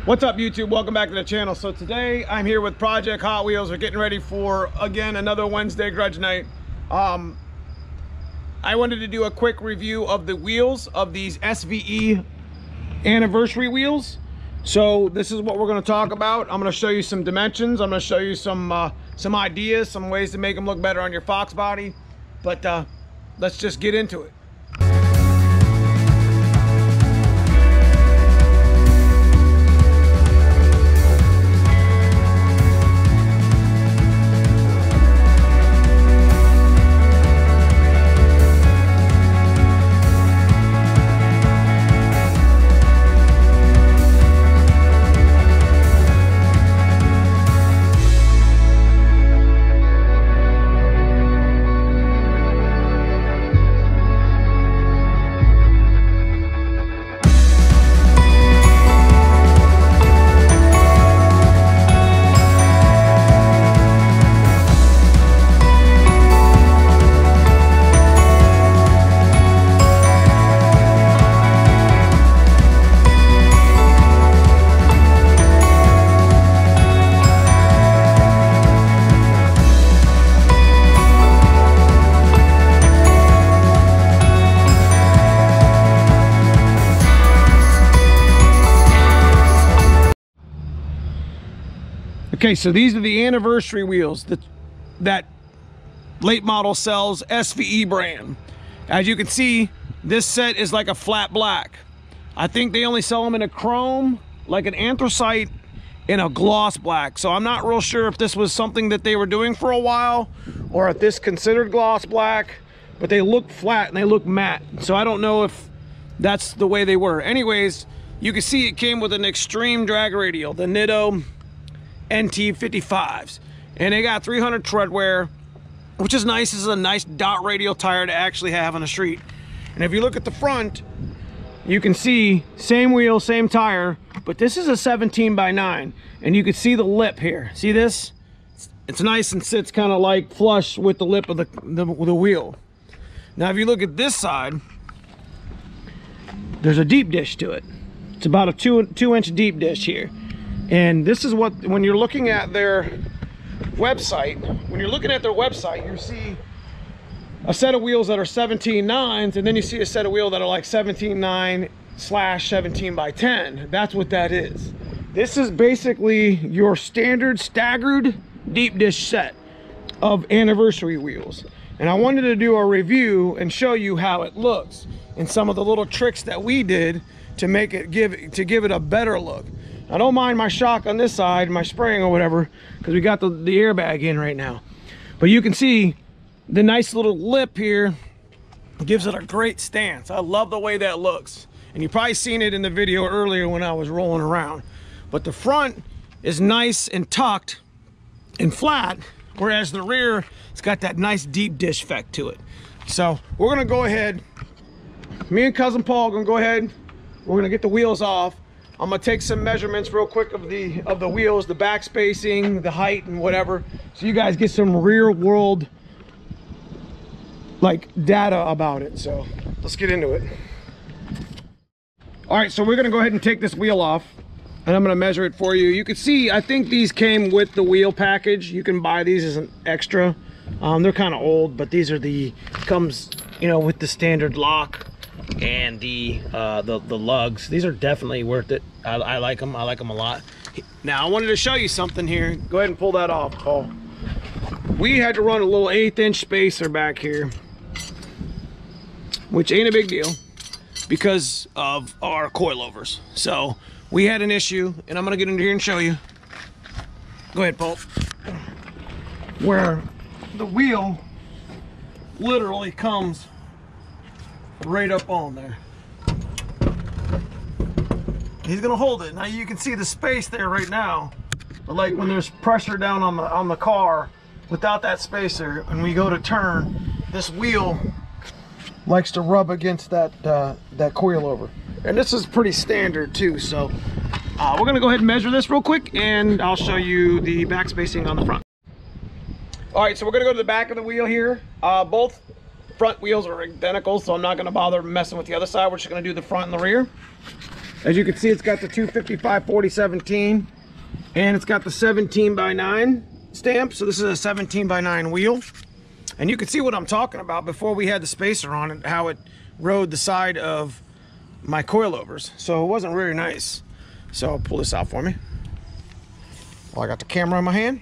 What's up, YouTube? Welcome back to the channel. So today I'm here with Project Hot Wheels. We're getting ready for, again, another Wednesday grudge night. I wanted to do a quick review of the wheels of these SVE anniversary wheels. So this is what we're going to talk about. I'm going to show you some dimensions. I'm going to show you some ideas, some ways to make them look better on your Fox body. But let's just get into it. Okay, so these are the anniversary wheels that late model sells, SVE brand. As you can see, this set is like a flat black. I think they only sell them in a chrome, like an anthracite, and a gloss black. So I'm not real sure if this was something that they were doing for a while or if this considered gloss black, but they look flat and they look matte. So I don't know if that's the way they were. Anyways, you can see it came with an extreme drag radial, the Nitto NT55s, and they got 300 tread wear, which is nice. This is a nice dot radial tire to actually have on the street. And if you look at the front, you can see same wheel, same tire, but this is a 17x9, and you can see the lip here. See this? It's nice and sits kind of like flush with the lip of the wheel. Now if you look at this side, there's a deep dish to it. It's about a two inch deep dish here. And this is what, when you're looking at their website, you see a set of wheels that are 17.9s, and then you see a set of wheels that are like 17.9/17x10. That's what that is. This is basically your standard staggered deep dish set of anniversary wheels. And I wanted to do a review and show you how it looks and some of the little tricks that we did to make it give it a better look. I don't mind my shock on this side, my spring or whatever, because we got the airbag in right now. But you can see the nice little lip here gives it a great stance. I love the way that looks. And you've probably seen it in the video earlier when I was rolling around. But the front is nice and tucked and flat, whereas the rear, it's got that nice deep dish effect to it. So we're gonna go ahead, me and Cousin Paul are gonna go ahead, we're gonna get the wheels off. I'm gonna take some measurements real quick of the wheels, the back spacing, the height and whatever, so you guys get some real world like data about it. So let's get into it. All right, so we're gonna go ahead and take this wheel off and I'm gonna measure it for you. You can see, I think these came with the wheel package. You can buy these as an extra. They're kind of old, but these are comes, you know, with the standard lock and the lugs. These are definitely worth it. I like them. I like them a lot. Now I wanted to show you something here. Go ahead and pull that off, Paul. We had to run a little 1/8 inch spacer back here, which ain't a big deal because of our coilovers. So we had an issue, and I'm gonna get into here and show you. Go ahead, Paul. Where the wheel literally comes right up on there. He's gonna hold it. Now you can see the space there right now, but like when there's pressure down on the car, without that spacer, and we go to turn, this wheel likes to rub against that coilover. And this is pretty standard too. So we're gonna go ahead and measure this real quick, and I'll show you the back spacing on the front. All right, so we're gonna go to the back of the wheel here. Both front wheels are identical, so I'm not gonna bother messing with the other side. We're just gonna do the front and the rear. As you can see, it's got the 255/40/17, and it's got the 17x9 stamp. So this is a 17x9 wheel. And you can see what I'm talking about before we had the spacer on it, how it rode the side of my coilovers. So it wasn't very nice. So I'll pull this out for me. Well, I got the camera in my hand.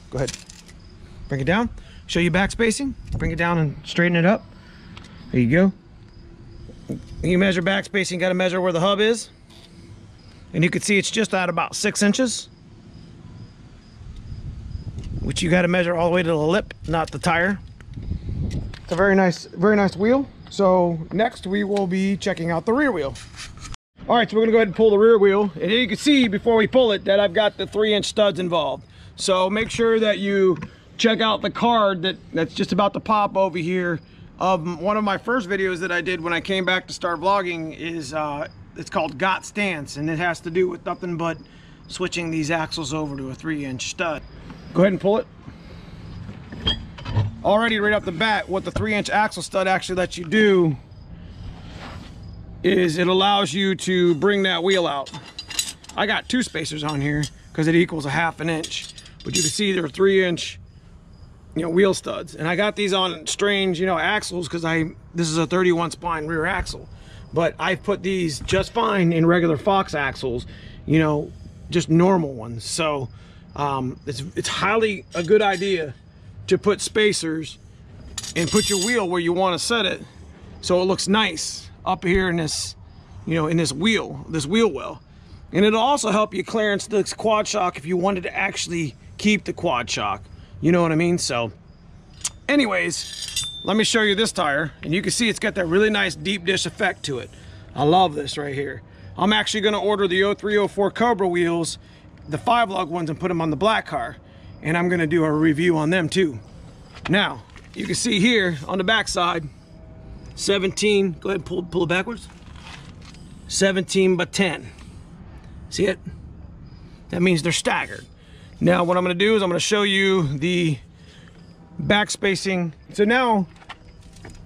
Go ahead, bring it down. Show you back spacing. Bring it down and straighten it up. There you go. You measure back spacing, got to measure where the hub is. And you can see it's just at about 6 inches. Which you got to measure all the way to the lip, not the tire. It's a very nice wheel. So next we will be checking out the rear wheel. All right, so we're gonna go ahead and pull the rear wheel. And you can see before we pull it that I've got the 3-inch studs involved. So make sure that you check out the card that's just about to pop over here of one of my first videos that I did when I came back to start vlogging. Is it's called Got Stance, and it has to do with nothing but switching these axles over to a 3-inch stud. Go ahead and pull it. Already right off the bat, what the 3-inch axle stud actually lets you do is it allows you to bring that wheel out. I got 2 spacers on here because it equals a 1/2 inch, but you can see they're 3-inch, wheel studs. And I got these on strange, axles because this is a 31 spine rear axle, but I've put these just fine in regular Fox axles, just normal ones. So it's highly a good idea to put spacers and put your wheel where you want to set it so it looks nice up here in this, in this wheel well. And it'll also help you clearance this quad shock if you wanted to actually keep the quad shock. You know what I mean? So anyways, let me show you this tire, and you can see it's got that really nice deep dish effect to it. I love this right here. I'm actually going to order the 0304 Cobra wheels, the 5-lug ones, and put them on the black car. And I'm gonna do a review on them too. Now, you can see here on the back side, 17, go ahead and pull it backwards. 17x10. See it? That means they're staggered. Now, what I'm gonna do is I'm gonna show you the back spacing. So now,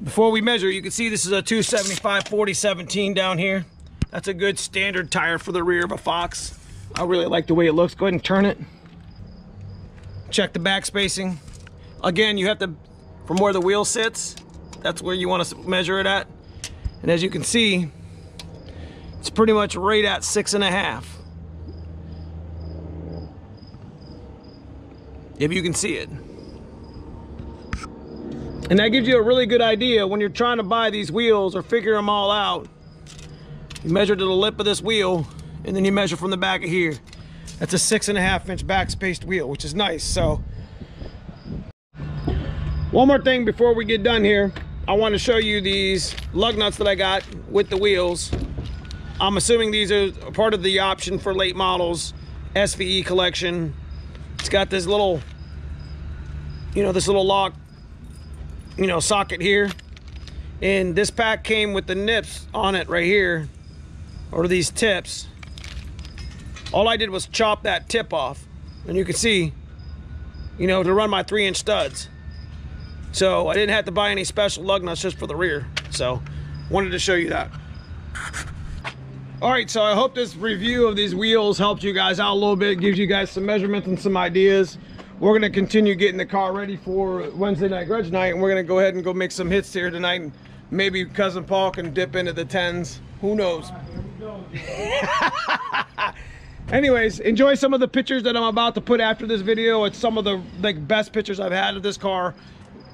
before we measure, you can see this is a 275/40/17 down here. That's a good standard tire for the rear of a Fox. I really like the way it looks. Go ahead and turn it. Check the back spacing. Again, you have to, from where the wheel sits, that's where you want to measure it at. And as you can see, it's pretty much right at 6.5. If you can see it. And that gives you a really good idea when you're trying to buy these wheels or figure them all out. You measure to the lip of this wheel, and then you measure from the back of here. That's a 6.5-inch back spaced wheel, which is nice. So one more thing before we get done here, I want to show you these lug nuts that I got with the wheels. I'm assuming these are part of the option for late models SVE collection. It's got this little, this little lock, socket here. And this pack came with the nips on it right here, or these tips. All I did was chop that tip off, and you can see, to run my 3-inch studs. So I didn't have to buy any special lug nuts just for the rear. So wanted to show you that. All right, so I hope this review of these wheels helped you guys out a little bit, gives you guys some measurements and some ideas. We're gonna continue getting the car ready for Wednesday night grudge night, and we're gonna go ahead and go make some hits here tonight, and maybe Cousin Paul can dip into the 10s. Who knows? Anyways, enjoy some of the pictures that I'm about to put after this video. It's some of the best pictures I've had of this car,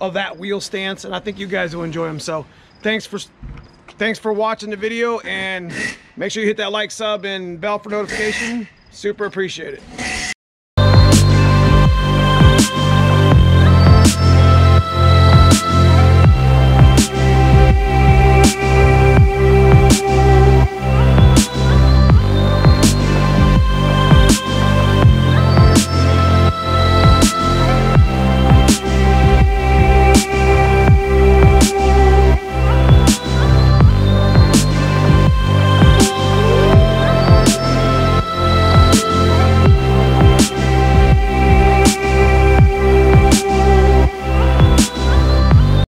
of that wheel stance, and I think you guys will enjoy them. So thanks for watching the video, and make sure you hit that like, sub, and bell for notification. Super appreciate it.